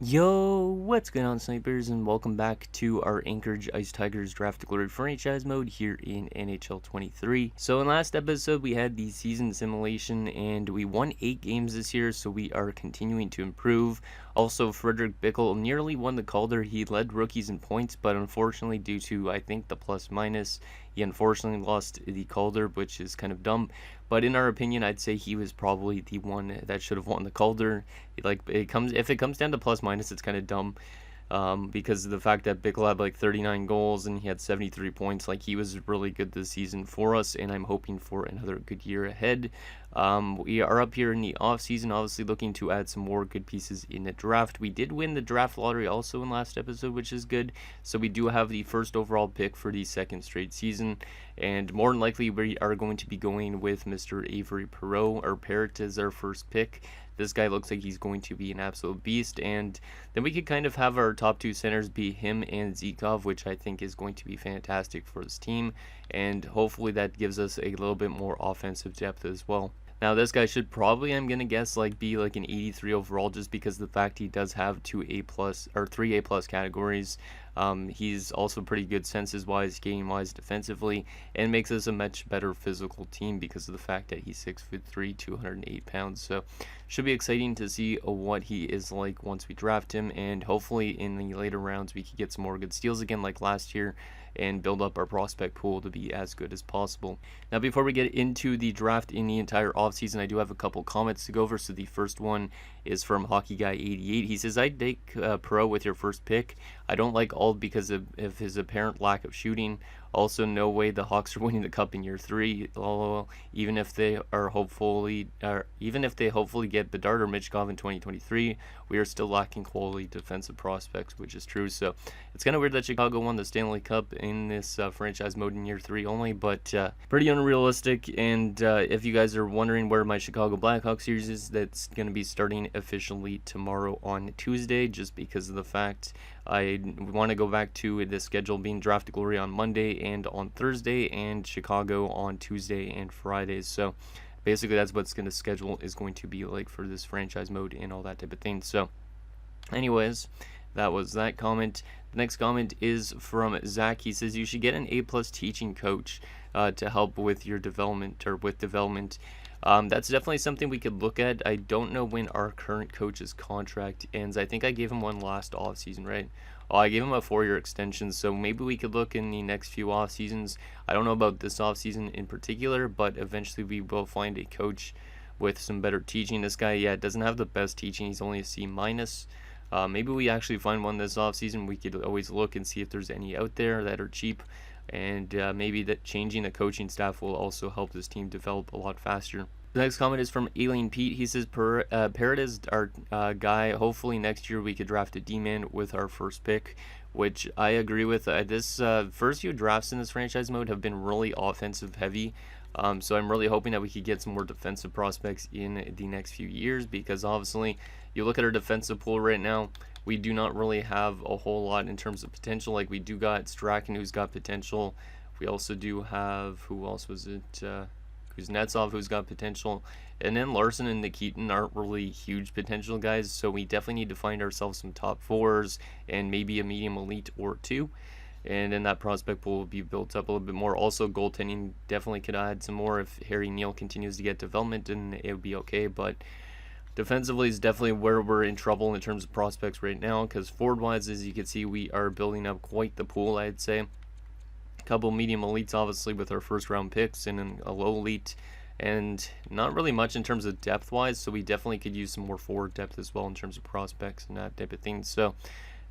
Yo, what's going on, snipers, and welcome back to our Anchorage Ice Tigers Draft Glory franchise mode here in NHL 23. So in last episode, we had the season simulation, and we won 8 games this year, so we are continuing to improve. Also, Frederick Bickle nearly won the Calder. He led rookies in points, but unfortunately, due to, I think, the plus-minus, he unfortunately lost the Calder, which is kind of dumb. But in our opinion, I'd say he was probably the one that should have won the Calder. If it comes down to plus minus, it's kind of dumb. Because of the fact that Bickle had like 39 goals and he had 73 points. Like, he was really good this season for us, and I'm hoping for another good year ahead. We are up here in the offseason, obviously looking to add some more good pieces in the draft. We did win the draft lottery also in last episode, which is good. So we do have the first overall pick for the second straight season, and more than likely we are going to be going with Mr. Avery Parrott as our first pick. This guy looks like he's going to be an absolute beast, and then we could kind of have our top 2 centers be him and Zikov, which I think is going to be fantastic for this team, and hopefully that gives us a little bit more offensive depth as well. Now, this guy should probably, I'm gonna guess, be like an 83 overall, just because of the fact he does have 3 A+ categories. He's also pretty good senses wise, game wise, defensively, and makes us a much better physical team because of the fact that he's 6'3", 208 pounds. So should be exciting to see what he is like once we draft him, and hopefully in the later rounds we could get some more good steals again like last year and build up our prospect pool to be as good as possible. Now, before we get into the draft in the entire offseason, I do have a couple comments to go over. So the first one is from HockeyGuy88. He says, I'd take Pro with your first pick. I don't like Ald because of his apparent lack of shooting. Also, no way the Hawks are winning the cup in year 3. Even if they hopefully get Bedard or Michkov in 2023, we are still lacking quality defensive prospects, which is true. So it's kind of weird that Chicago won the Stanley Cup in this franchise mode in year 3 only, but pretty unrealistic. And if you guys are wondering where my Chicago Blackhawks series is, that's going to be starting officially tomorrow on Tuesday, just because of the fact I want to go back to the schedule being Draft Glory on Monday and on Thursday, and Chicago on Tuesday and Fridays. So basically that's what the schedule is going to be like for this franchise mode and all that type of thing. So anyways, that was that comment. The next comment is from Zach. He says, you should get an A+ teaching coach to help with your development. That's definitely something we could look at. I don't know when our current coach's contract ends. I think I gave him one last offseason, right? Oh, I gave him a 4-year extension, so maybe we could look in the next few off seasons. I don't know about this offseason in particular, but eventually we will find a coach with some better teaching. This guy, doesn't have the best teaching. He's only a C-. Maybe we actually find one this offseason. We could always look and see if there's any out there that are cheap, and maybe that changing the coaching staff will also help this team develop a lot faster. The next comment is from Alien Pete. He says, Parrott is our guy. Hopefully next year we could draft a D-man with our first pick, which I agree with. This first few drafts in this franchise mode have been really offensive heavy. So I'm really hoping that we could get some more defensive prospects in the next few years, because obviously you look at our defensive pool right now, we do not really have a whole lot in terms of potential. Like, we do got Strachan, who's got potential. We also do have, who else was it? Kuznetsov, who's got potential. And then Larson and Nikitin aren't really huge potential guys, so we definitely need to find ourselves some top 4s and maybe a medium elite or 2. And then that prospect pool will be built up a little bit more. Also, goaltending definitely could add some more if Harry Neal continues to get development, and it would be okay. But defensively is definitely where we're in trouble in terms of prospects right now, because forward-wise, as you can see, we are building up quite the pool, I'd say. A couple medium elites, obviously, with our first-round picks, and then a low elite, and not really much in terms of depth-wise, so we definitely could use some more forward depth as well in terms of prospects and that type of thing. So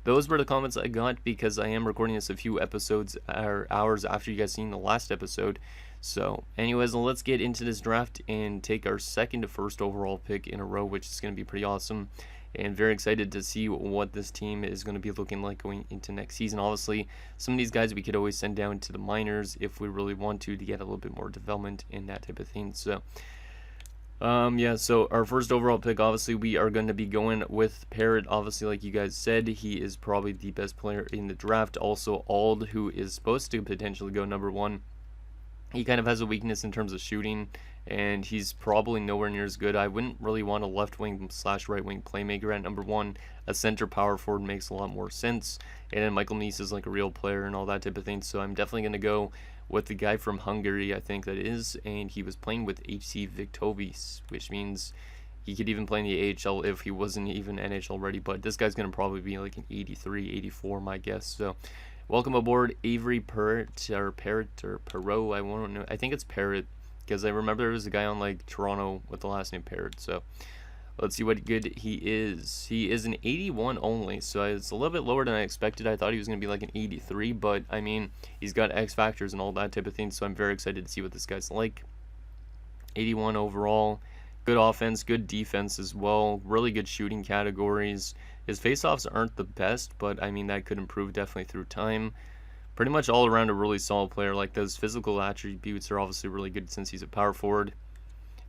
those were the comments I got, because I am recording this a few episodes or hours after you guys seen the last episode. So anyways, let's get into this draft and take our second to first overall pick in a row, which is going to be pretty awesome. And very excited to see what this team is going to be looking like going into next season. Obviously, some of these guys we could always send down to the minors if we really want to get a little bit more development and that type of thing. So so our first overall pick, obviously we are going to be going with Parrott. Obviously, like you guys said, he is probably the best player in the draft. Also, Ald, who is supposed to potentially go number 1. He kind of has a weakness in terms of shooting, and he's probably nowhere near as good. I wouldn't really want a left wing / right wing playmaker at number one. A center power forward makes a lot more sense. And then Michael Mies is like a real player and all that type of thing. So I'm definitely going to go with the guy from Hungary, I think that is. And he was playing with HC Victovis, which means he could even play in the AHL if he wasn't even NHL ready. But this guy's going to probably be like an 83, 84, my guess. So welcome aboard, Avery Perrott, or Perot, I won't know. I think it's Parrott, because I remember there was a guy on like Toronto with the last name Parrott. So let's see what good he is. He is an 81 only, so it's a little bit lower than I expected. I thought he was going to be like an 83, but I mean, he's got X factors and all that type of thing, so I'm very excited to see what this guy's like. 81 overall. Good offense, good defense as well. Really good shooting categories. His faceoffs aren't the best, but I mean, that could improve definitely through time. Pretty much all around a really solid player. Like, those physical attributes are obviously really good since he's a power forward.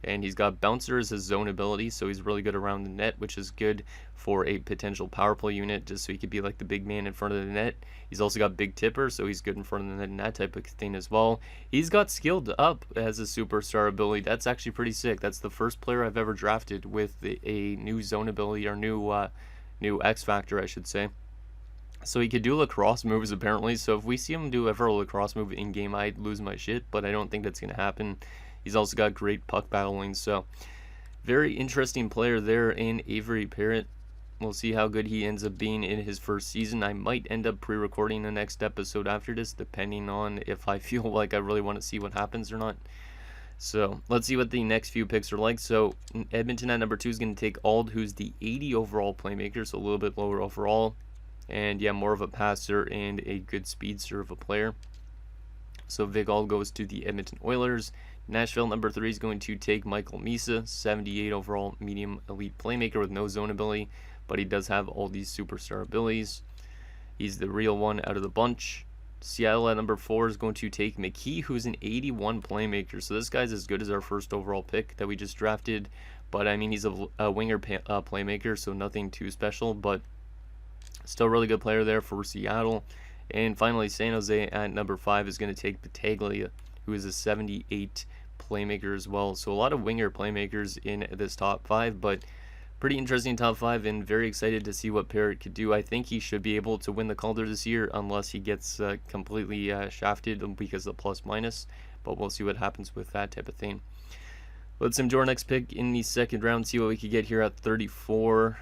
And he's got bouncer as his zone ability, so he's really good around the net, which is good for a potential power play unit, just so he could be like the big man in front of the net. He's also got big tipper, so he's good in front of the net and that type of thing as well. He's got skilled up as a superstar ability. That's actually pretty sick. That's the first player I've ever drafted with a new zone ability, or new X factor, I should say. So he could do lacrosse moves apparently, so if we see him do ever a lacrosse move in game, I'd lose my shit, but I don't think that's going to happen. He's also got great puck battling, so very interesting player there in Avery Perrott. We'll see how good he ends up being in his first season. I might end up pre-recording the next episode after this, depending on if I feel like I really want to see what happens or not. So let's see what the next few picks are like. So Edmonton at number 2 is going to take Ald, who's the 80 overall playmaker, so a little bit lower overall. And yeah, more of a passer and a good speedster of a player. So Vic Ald goes to the Edmonton Oilers. Nashville number 3 is going to take Michael Misa, 78 overall medium elite playmaker with no zone ability, but he does have all these superstar abilities. He's the real one out of the bunch. Seattle at number 4 is going to take McKee, who's an 81 playmaker. So this guy's as good as our first overall pick that we just drafted, but I mean, he's a winger playmaker, so nothing too special, but still really good player there for Seattle. And finally, San Jose at number 5 is going to take Battaglia, who is a 78 playmaker as well. So a lot of winger playmakers in this top 5, but pretty interesting top 5, and very excited to see what Perrott could do. I think he should be able to win the Calder this year, unless he gets completely shafted because of the plus minus, but we'll see what happens with that type of thing. Let's enjoy our next pick in the second round, see what we could get here at 34.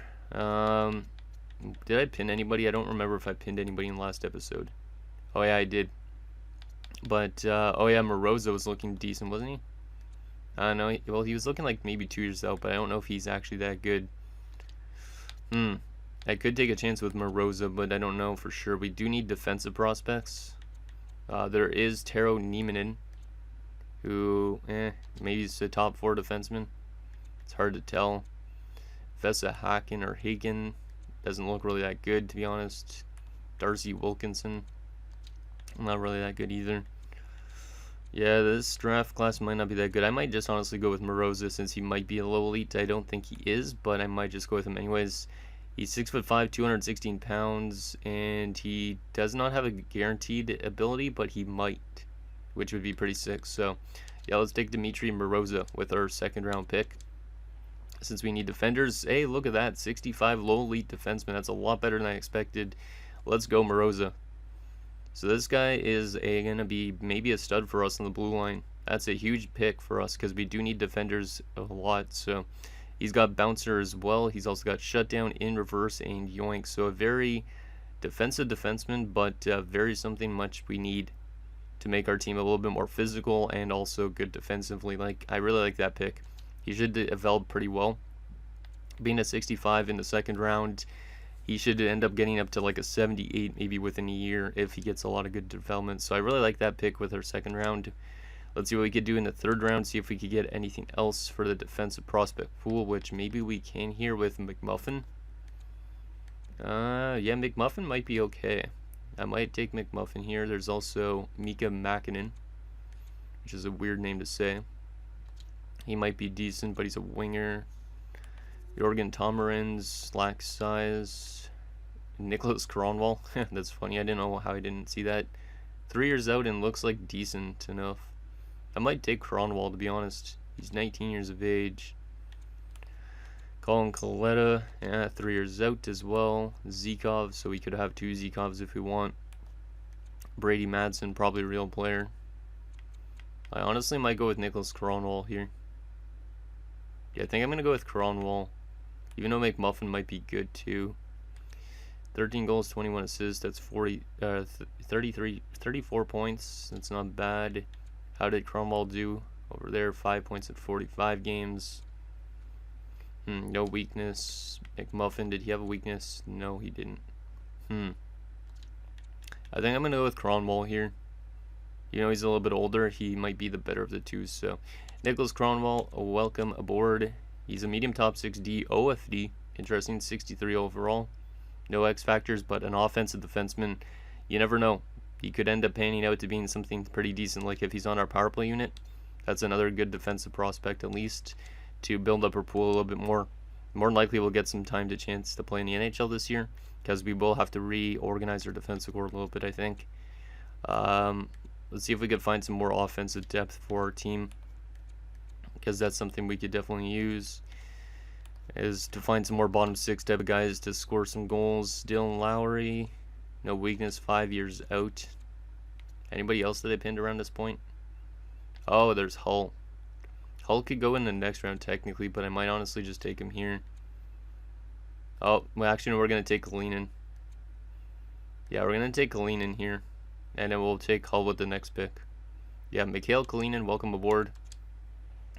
Did I pin anybody? I don't remember if I pinned anybody in the last episode. Oh yeah, I did. But, oh yeah, Morozo was looking decent, wasn't he? I don't know. Well, he was looking like maybe 2 years out, but I don't know if he's actually that good. I could take a chance with Morozo, but I don't know for sure. We do need defensive prospects. There is Tero Nieminen, who, maybe he's a top 4 defenseman. It's hard to tell. Vesa Haken or Hagen doesn't look really that good, to be honest. Darcy Wilkinson, not really that good either. Yeah, this draft class might not be that good. I might just honestly go with Moroza, since he might be a low elite. I don't think he is, but I might just go with him anyways. He's 6'5", 216 pounds, and he does not have a guaranteed ability, but he might, which would be pretty sick. So yeah, let's take Dmitry Moroza with our second round pick, since we need defenders. Hey, look at that, 65 low elite defenseman. That's a lot better than I expected. Let's go, Moroza. So this guy is going to be maybe a stud for us on the blue line. That's a huge pick for us, because we do need defenders a lot. So he's got bouncer as well. He's also got shutdown, in reverse, and yoink. So a very defensive defenseman, but very something much we need to make our team a little bit more physical and also good defensively. Like, I really like that pick. He should develop pretty well. Being a 65 in the second round, he should end up getting up to like a 78 maybe within a year if he gets a lot of good development. So I really like that pick with our second round. Let's see what we could do in the third round, see if we could get anything else for the defensive prospect pool, which maybe we can here with McMuffin. Yeah, McMuffin might be okay. I might take McMuffin here. There's also Mika Makinen, which is a weird name to say. He might be decent, but he's a winger. Jorgen Tomarins, slack size. Nicholas Kronwall. That's funny. I didn't know how I didn't see that. 3 years out and looks like decent enough. I might take Cronwall, to be honest. He's 19 years of age. Colin Coletta, yeah, 3 years out as well. Zikov, so we could have 2 Zikovs if we want. Brady Madsen, probably a real player. I honestly might go with Nicholas Cronwall here. Yeah, I think I'm going to go with Cronwall. Even though McMuffin might be good too. 13 goals, 21 assists. That's 34 points. That's not bad. How did Cronwall do over there? 5 points in 45 games. No weakness. McMuffin, did he have a weakness? No, he didn't. I think I'm going to go with Cronwall here. You know, he's a little bit older. He might be the better of the two. So, Nicholas Cronwall, welcome aboard. He's a medium top 6D OFD. Interesting, 63 overall. No X factors, but an offensive defenseman. You never know. He could end up panning out to being something pretty decent. Like if he's on our power play unit, that's another good defensive prospect at least to build up our pool a little bit more. More than likely, we'll get some time to chance to play in the NHL this year because we will have to reorganize our defensive core a little bit, I think. Let's see if we could find some more offensive depth for our team because that's something we could definitely use. Is to find some more bottom 6 type of guys to score some goals. Dylan Lowry, no weakness, 5 years out. Anybody else that I pinned around this point? Oh, there's Hull. Hull could go in the next round technically, but I might honestly just take him here. Oh, well, actually, no, we're going to take Kalinin. Yeah, we're going to take Kalinin here. And then we'll take Hull with the next pick. Yeah, Mikhail Kalinin, welcome aboard.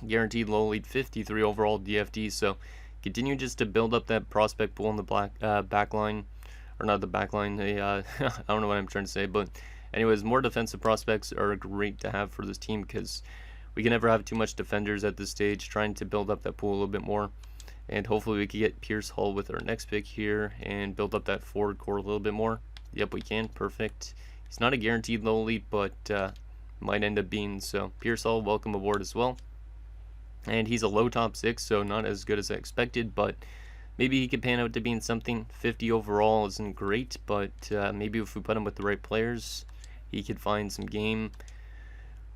Guaranteed low lead, 53 overall DFD, so continue just to build up that prospect pool in the back line, or not the back line. I don't know what I'm trying to say, but anyways, more defensive prospects are great to have for this team because we can never have too much defenders at this stage. Trying to build up that pool a little bit more, and hopefully we can get Pierce Hull with our next pick here and build up that forward core a little bit more. Yep, we can. Perfect. He's not a guaranteed low elite, but might end up being. So Pierce Hull, welcome aboard as well. And he's a low top 6, so not as good as I expected, but maybe he could pan out to being something. 50 overall isn't great, but maybe if we put him with the right players, he could find some game.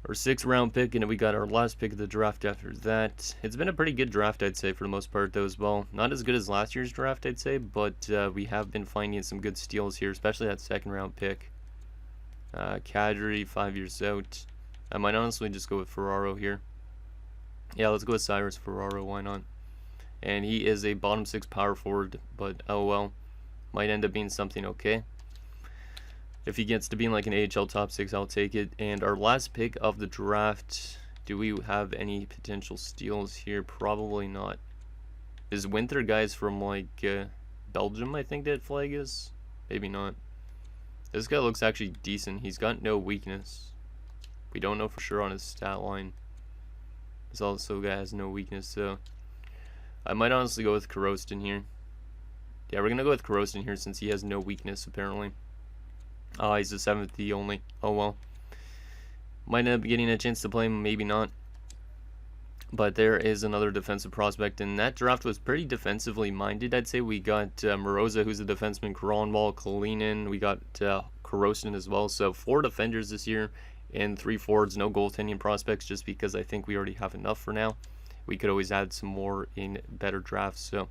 Our 6th round pick, and we got our last pick of the draft after that. It's been a pretty good draft, I'd say, for the most part, though, as well. Not as good as last year's draft, I'd say, but we have been finding some good steals here, especially that 2nd round pick. Kadri, 5 years out. I might honestly just go with Ferraro here. Yeah, let's go with Cyrus Ferraro, why not? And he is a bottom 6 power forward, but oh well. Might end up being something okay. If he gets to being like an AHL top 6, I'll take it. And our last pick of the draft, do we have any potential steals here? Probably not. Is Winter guys from like Belgium, I think that flag is? Maybe not. This guy looks actually decent. He's got no weakness. We don't know for sure on his stat line. This also guy has no weakness, so I might honestly go with Korostin here. Yeah, we're going to go with Korostin here since he has no weakness, apparently. Oh, he's the 7th D only. Oh, well. Might end up getting a chance to play him, maybe not. But there is another defensive prospect, and that draft was pretty defensively minded, I'd say. We got Moroza, who's a defenseman, Kronwall, Kalinin. We got Korostin as well. So 4 defenders this year. And 3 forwards, no goaltending prospects, just because I think we already have enough for now. We could always add some more in better drafts. So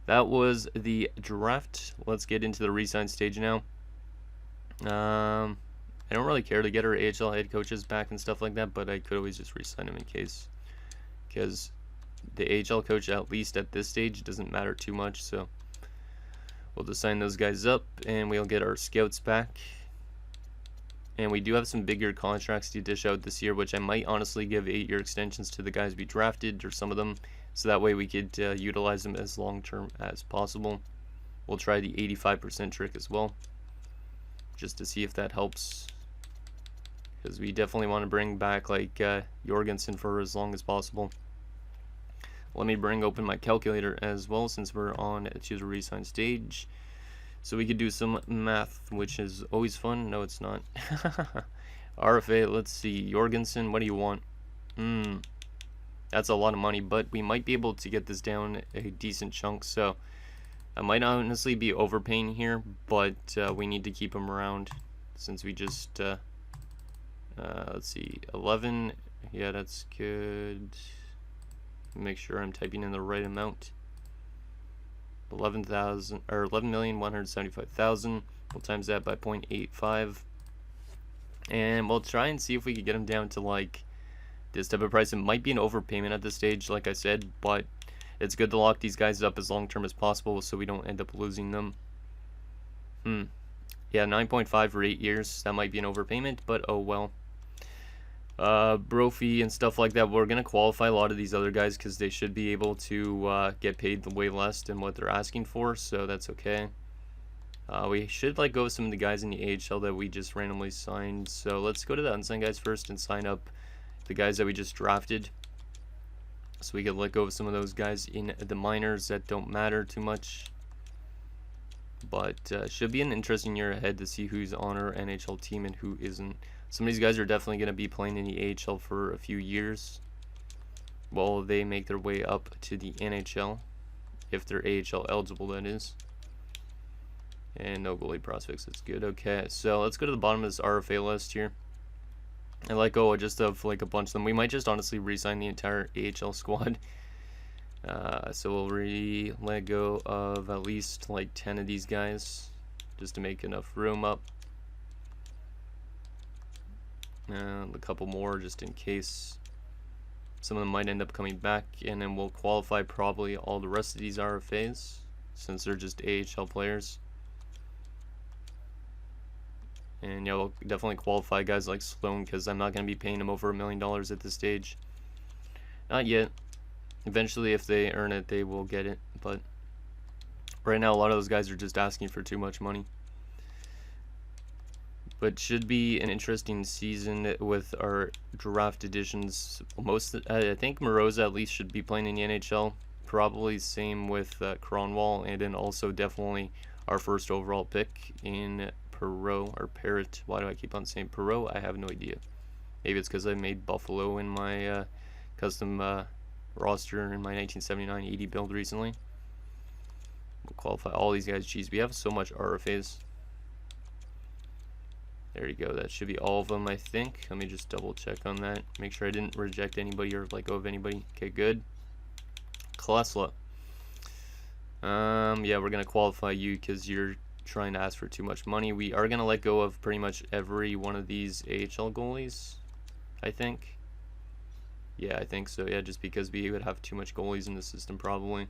that was the draft. Let's get into the re-sign stage now. I don't really care to get our AHL head coaches back and stuff like that, but I could always just re-sign them in case. Because the AHL coach, at least at this stage, doesn't matter too much. So we'll just sign those guys up, and we'll get our scouts back. And we do have some bigger contracts to dish out this year, which I might honestly give 8-year extensions to the guys we drafted, or some of them, so that way we could utilize them as long-term as possible. We'll try the 85% trick as well, just to see if that helps, because we definitely want to bring back like Jorgensen for as long as possible. Let me bring open my calculator as well, since we're on choose a resign stage. So we could do some math, which is always fun. No, it's not. RFA, let's see. Jorgensen, what do you want? That's a lot of money, but we might be able to get this down a decent chunk. So I might honestly be overpaying here, but we need to keep him around since we just, let's see, 11 Yeah, that's good. Make sure I'm typing in the right amount. 11,000 or 11,175,000. We'll times that by 0.85, and we'll try and see if we can get them down to like this type of price. It might be an overpayment at this stage, like I said, but it's good to lock these guys up as long term as possible so we don't end up losing them. Yeah, 9.5 for 8 years. That might be an overpayment, but oh well. Brophy and stuff like that, we're going to qualify a lot of these other guys because they should be able to get paid way less than what they're asking for, so that's okay. We should let go of some of the guys in the AHL that we just randomly signed, so let's go to the unsigned guys first and sign up the guys that we just drafted, so we can let go of some of those guys in the minors that don't matter too much. But should be an interesting year ahead to see who's on our NHL team and who isn't. Some of these guys are definitely going to be playing in the AHL for a few years while they make their way up to the NHL, if they're AHL eligible, that is. And no goalie prospects, that's good. Okay, so let's go to the bottom of this RFA list here and let go just of like a bunch of them. We might just honestly re-sign the entire AHL squad. So we'll let go of at least like 10 of these guys just to make enough room up. A couple more just in case some of them might end up coming back, and then we'll qualify probably all the rest of these RFAs since they're just AHL players. And yeah, we'll definitely qualify guys like Sloan because I'm not going to be paying him over $1 million at this stage. Not yet. Eventually, if they earn it, they will get it. But right now, a lot of those guys are just asking for too much money. But should be an interesting season with our draft additions. I think Moroza at least should be playing in the NHL. Probably same with Cronwall, and then also definitely our first overall pick in Perot or Parrot. Why do I keep on saying Perot? I have no idea. Maybe it's because I made Buffalo in my custom roster in my 1979 80 build recently. We'll qualify all these guys. Jeez, we have so much RFAs. There you go. That should be all of them, I think. Let me just double check on that. Make sure I didn't reject anybody or let go of anybody. Okay, good. Klesla. Yeah, we're going to qualify you because you're trying to ask for too much money. We are going to let go of pretty much every one of these AHL goalies, I think. Yeah, I think so. Yeah, just because we would have too much goalies in the system probably.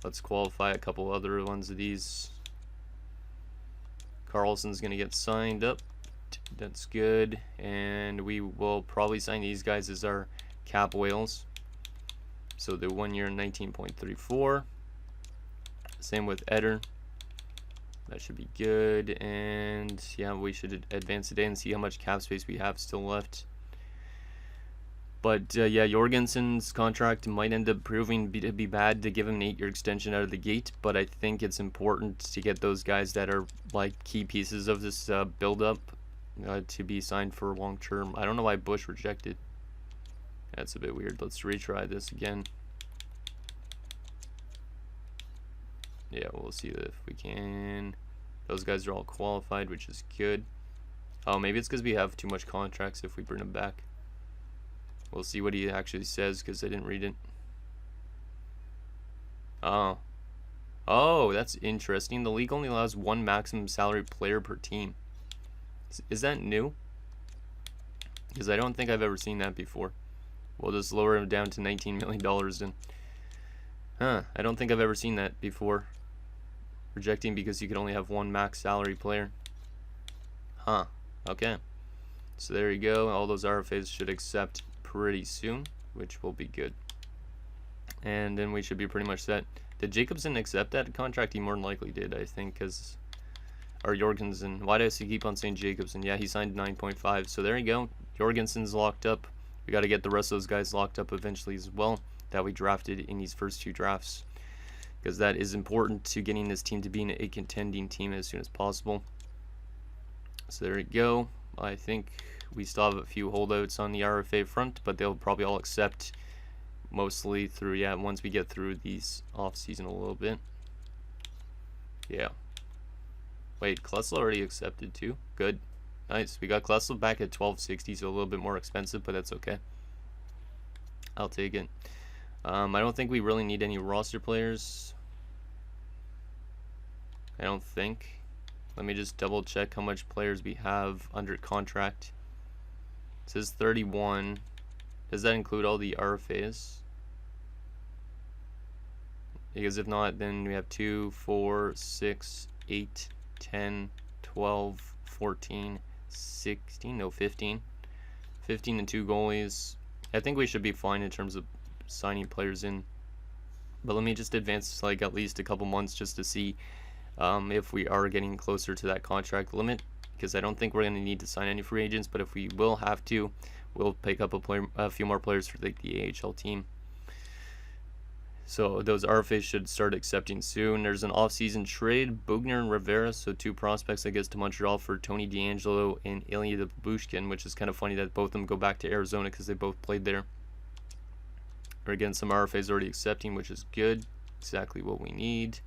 Let's qualify a couple other ones of these. Carlson's going to get signed up. That's good. And we will probably sign these guys as our cap whales. So the 1 year 19.34. Same with Eder. That should be good. And yeah, we should advance today and see how much cap space we have still left. But yeah, Jorgensen's contract might end up proving to be bad to give him an 8-year extension out of the gate. But I think it's important to get those guys that are like key pieces of this build-up to be signed for long term. I don't know why Bush rejected. That's a bit weird. Let's retry this again. Yeah, we'll see if we can. Those guys are all qualified, which is good. Oh, maybe it's because we have too much contracts if we bring them back. We'll see what he actually says because I didn't read it. Oh. Oh, that's interesting. The league only allows one maximum salary player per team. Is that new? Because I don't think I've ever seen that before. We'll just lower him down to $19 million then. Huh, I don't think I've ever seen that before. Rejecting because you can only have one max salary player. Huh, okay. So there you go. All those RFAs should accept pretty soon, which will be good. And then we should be pretty much set. Did Jacobson accept that contract? He more than likely did, I think, because... Or Jorgensen. Why do I keep on saying Jacobson? Yeah, he signed 9.5. So there you go. Jorgensen's locked up. We got to get the rest of those guys locked up eventually as well that we drafted in these first two drafts, because that is important to getting this team to being a contending team as soon as possible. So there you go. I think we still have a few holdouts on the RFA front, but they'll probably all accept mostly through, yeah, once we get through these off-season a little bit. Yeah. Wait, Klesla already accepted too? Good. Nice. We got Klesla back at 1260, so a little bit more expensive, but that's okay. I'll take it. I don't think we really need any roster players. I don't think. Let me just double check how much players we have under contract. It says 31. Does that include all the RFAs? Because if not, then we have 2, 4, 6, 8, 10, 12, 14, 16, no 15. 15 and 2 goalies. I think we should be fine in terms of signing players in. But let me just advance like at least a couple months just to see if we are getting closer to that contract limit, because I don't think we're going to need to sign any free agents, but if we will have to, we'll pick up a few more players for the AHL team. So those RFAs should start accepting soon. There's an off-season trade, Bugner and Rivera, so 2 prospects I guess to Montreal for Tony DeAngelo and Ilya Babushkin, which is kind of funny that both of them go back to Arizona because they both played there. Or again, some RFAs already accepting, which is good. Exactly what we need.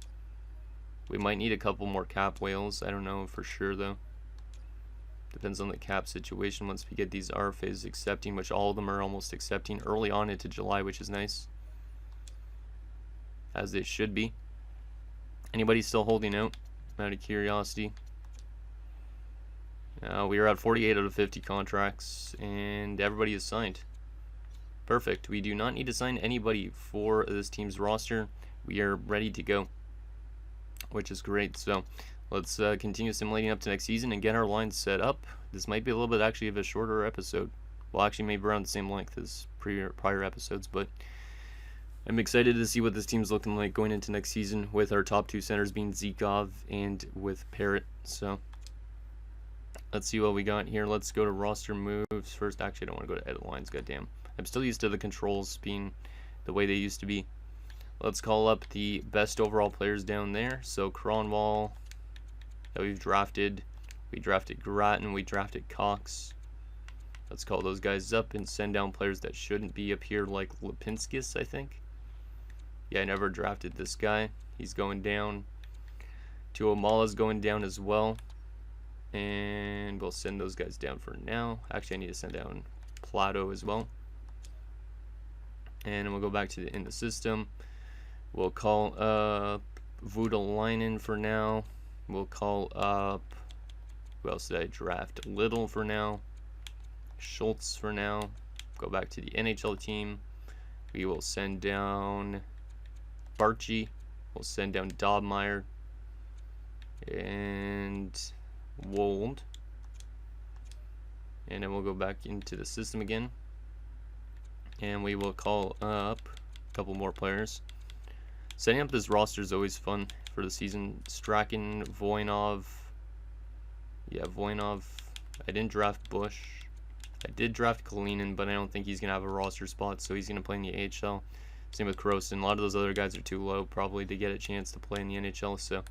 We might need a couple more cap whales. I don't know for sure though. Depends on the cap situation once we get these RFAs accepting, which all of them are almost accepting early on into July, which is nice. As they should be. Anybody still holding out of curiosity? We are at 48 out of 50 contracts, and everybody is signed. Perfect. We do not need to sign anybody for this team's roster. We are ready to go, which is great. So let's continue simulating up to next season and get our lines set up. This might be a little bit actually of a shorter episode. Well, actually maybe around the same length as prior episodes, but I'm excited to see what this team's looking like going into next season with our top 2 centers being Zikov and with Parrott. So let's see what we got here. Let's go to roster moves first. Actually, I don't want to go to edit lines, goddamn. I'm still used to the controls being the way they used to be. Let's call up the best overall players down there. So Cronwall that we've drafted. We drafted Grattan, we drafted Cox. Let's call those guys up and send down players that shouldn't be up here, like Lipinskis, I think. Yeah, I never drafted this guy. He's going down. Tuomala's going down as well. And we'll send those guys down for now. Actually, I need to send down Plato as well. And we'll go back to in the system. We'll call up Voutilainen for now. We'll call up, who else did I draft? Little for now. Schultz for now. Go back to the NHL team. We will send down Barchi. We'll send down Dobmeyer and Wold. And then we'll go back into the system again. And we will call up a couple more players. Setting up this roster is always fun for the season. Strachan, Voinov. Yeah, Voinov. I didn't draft Bush. I did draft Kalinin, but I don't think he's going to have a roster spot, so he's going to play in the AHL. Same with Croson. A lot of those other guys are too low probably to get a chance to play in the NHL, so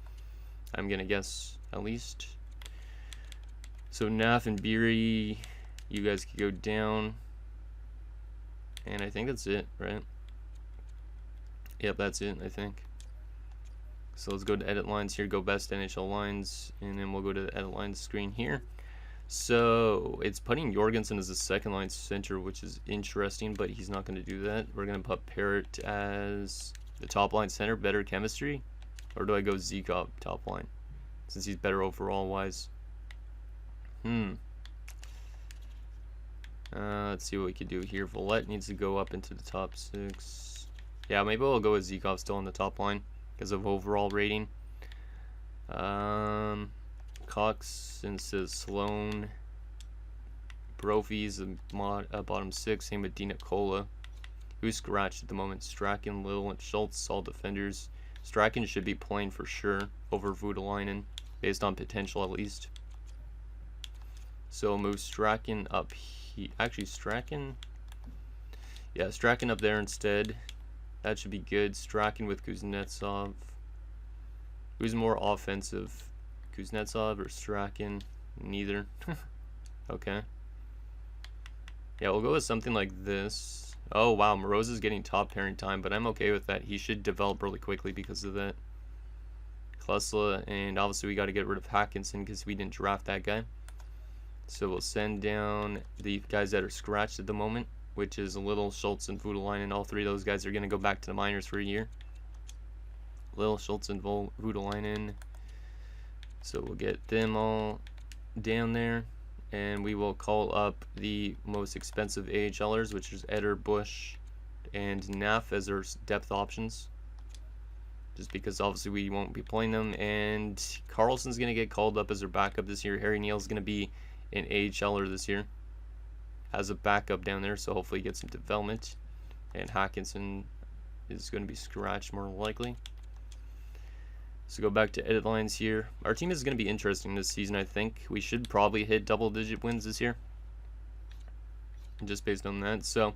I'm going to guess at least. So Naf and Beery, you guys could go down. And I think that's it, right? Yep, that's it, I think. So let's go to edit lines here, go best NHL lines, and then we'll go to the edit lines screen here. So it's putting Jorgensen as a second line center, which is interesting, but he's not going to do that. We're going to put Parrott as the top line center, better chemistry, or do I go Zikov top line since he's better overall wise? Let's see what we could do here. Villette needs to go up into the top 6. Yeah, maybe we'll go with Zikov still on the top line because of overall rating. Cox instead of Sloan. Brophy's a bottom 6. Same with Dina Cola. Who's scratched at the moment? Strachan, Little, and Schultz, all defenders. Strachan should be playing for sure over Voutilainen, based on potential at least. So move Strachan up here. Actually, Strachan. Yeah, Strachan up there instead. That should be good. Strachan with Kuznetsov. Who's more offensive? Kuznetsov or Strachan? Neither. Okay. Yeah, we'll go with something like this. Oh, wow. Moroz is getting top pairing time, but I'm okay with that. He should develop really quickly because of that. Klesla, and obviously we got to get rid of Hackinson because we didn't draft that guy. So we'll send down the guys that are scratched at the moment. which is Little, Schultz, and Voutilainen. All three of those guys are going to go back to the minors for a year. Little, Schultz, and Voutilainen. So we'll get them all down there. And we will call up the most expensive AHLers, which is Eder, Bush, and Naff as our depth options. Just because obviously we won't be playing them. And Carlson's going to get called up as our backup this year. Harry Neal's going to be an AHLer this year as a backup down there, so hopefully he gets some development. And Hackinson is going to be scratched more likely. So go back to edit lines here. Our team is going to be interesting this season, I think. We should probably hit double-digit wins this year, just based on that. So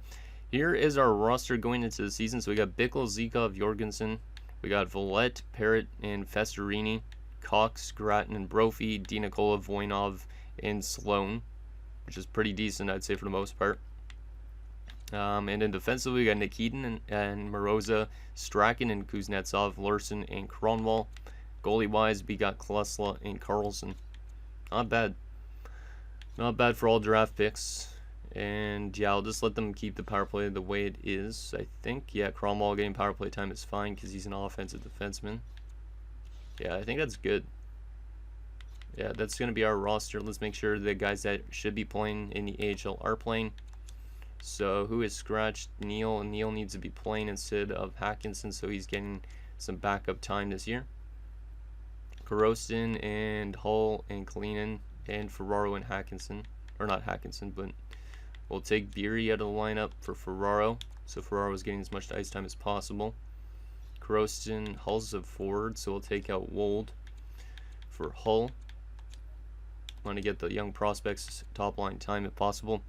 here is our roster going into the season. So we got Bickle, Zikov, Jorgensen. We got Vallette, Parrott, and Festerini. Cox, Grattan, and Brophy. Dinakola, Voinov, and Sloan, which is pretty decent, I'd say, for the most part. And then defensively, we got Nikitin and Moroza, Strachan and Kuznetsov, Larson and Kronwall. Goalie-wise, we got Klesla and Carlson. Not bad. Not bad for all draft picks. And yeah, I'll just let them keep the power play the way it is, I think. Yeah, Kronwall getting power play time is fine because he's an offensive defenseman. Yeah, I think that's good. Yeah, that's going to be our roster. Let's make sure the guys that should be playing in the AHL are playing. So who is scratched? Neal. And Neal needs to be playing instead of Hackinson, so he's getting some backup time this year. Korostin and Hull and Kalinin and Ferraro and Hackinson. Or not Hackinson, but we'll take Beery out of the lineup for Ferraro. So Ferraro is getting as much ice time as possible. Korostin, Hull's a forward, so we'll take out Wold for Hull. Want to get the young prospects top line time if possible.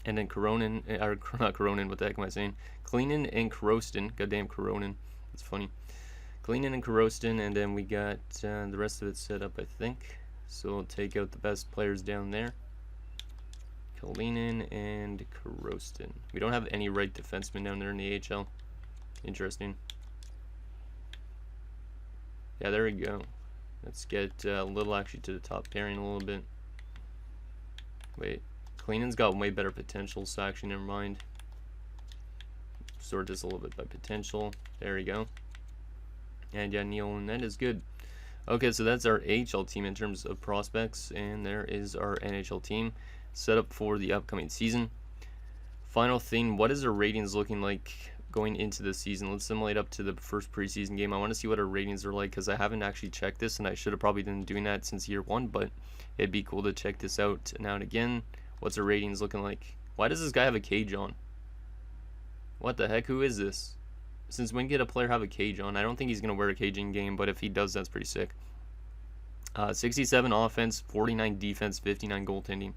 And then Koronin, or not Koronin, what the heck am I saying? Kalinin and Korostin. Goddamn Koronin. That's funny. Kalinin and Korostin, and then we got the rest of it set up, I think. So we'll take out the best players down there. Kalinin and Korostin. We don't have any right defensemen down there in the AHL. Interesting. Yeah, there we go. Let's get a little actually to the top pairing a little bit. Wait. Kalinin's got way better potential, so actually never mind. Sort this a little bit by potential. There we go. And yeah, Neal, and that is good. Okay, so that's our AHL team in terms of prospects, and there is our NHL team set up for the upcoming season. Final thing, what is our ratings looking like going into the season? Let's simulate up to the first preseason game. I want to see what our ratings are like because I haven't actually checked this, and I should have probably been doing that since year one, but it'd be cool to check this out now and again. What's our ratings looking like? Why does this guy have a cage on? What the heck? Who is this? Since when did a player have a cage on? I don't think he's going to wear a cage in game, but if he does, that's pretty sick. 67 offense, 49 defense, 59 goaltending.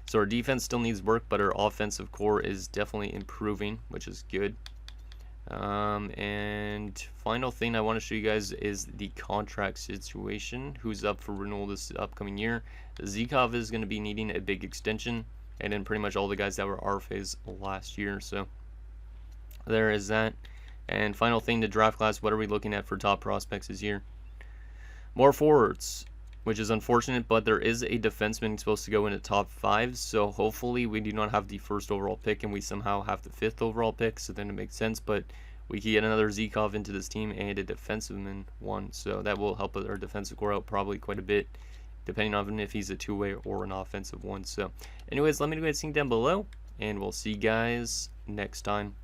So our defense still needs work, but our offensive core is definitely improving, which is good. And final thing I want to show you guys is the contract situation. Who's up for renewal this upcoming year? Zikov is going to be needing a big extension, and then pretty much all the guys that were RFAs last year. So there is that. And final thing, the draft class. What are we looking at for top prospects this year? More forwards, which is unfortunate, but there is a defenseman supposed to go in the top 5, so hopefully we do not have the first overall pick and we somehow have the 5th overall pick, so then it makes sense, but we can get another Zikov into this team and a defenseman one, so that will help our defensive core out probably quite a bit, depending on if he's a two-way or an offensive one. So anyways, let me know what you think down below, and we'll see you guys next time.